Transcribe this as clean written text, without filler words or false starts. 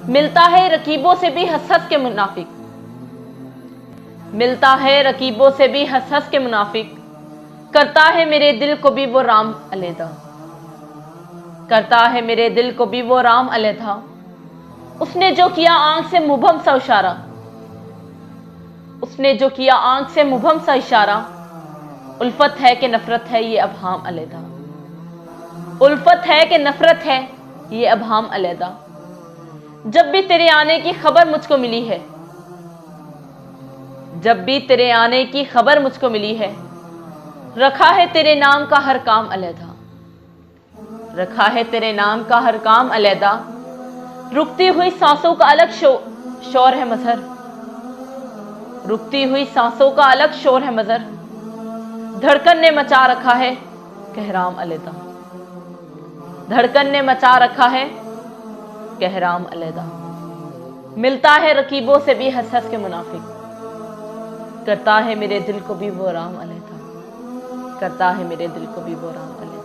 मिलता है रकीबों से भी हंस हंस के मुनाफिक, मिलता है रकीबों से भी हंस हंस के मुनाफिक, करता है मेरे दिल को भी वो राम अलैदा, करता है मेरे दिल को भी वो राम अलैदा। उसने जो किया आंख से मुबहम सा इशारा, उसने जो किया आंख से मुबहम सा इशारा, उल्फत है कि नफरत है ये अबहाम अलैदा, उल्फत है कि नफरत है ये अबहाम अलैदा। जब भी तेरे आने की खबर मुझको मिली है, जब भी तेरे आने की खबर मुझको मिली है, रखा है तेरे नाम का हर काम अलैदा, रखा है तेरे नाम का हर काम अलैदा। रुकती हुई सांसों का अलग शोर है मजहर, रुकती हुई सांसों का अलग शोर है मजहर, धड़कन ने मचा रखा है कहराम अलैदा, धड़कन ने मचा रखा है कहराम अलैदा। मिलता है रकीबों से भी हंस हंस के मुनाफिक, करता है मेरे दिल को भी वो राम अलैदा, करता है मेरे दिल को भी वो राम अलैदा।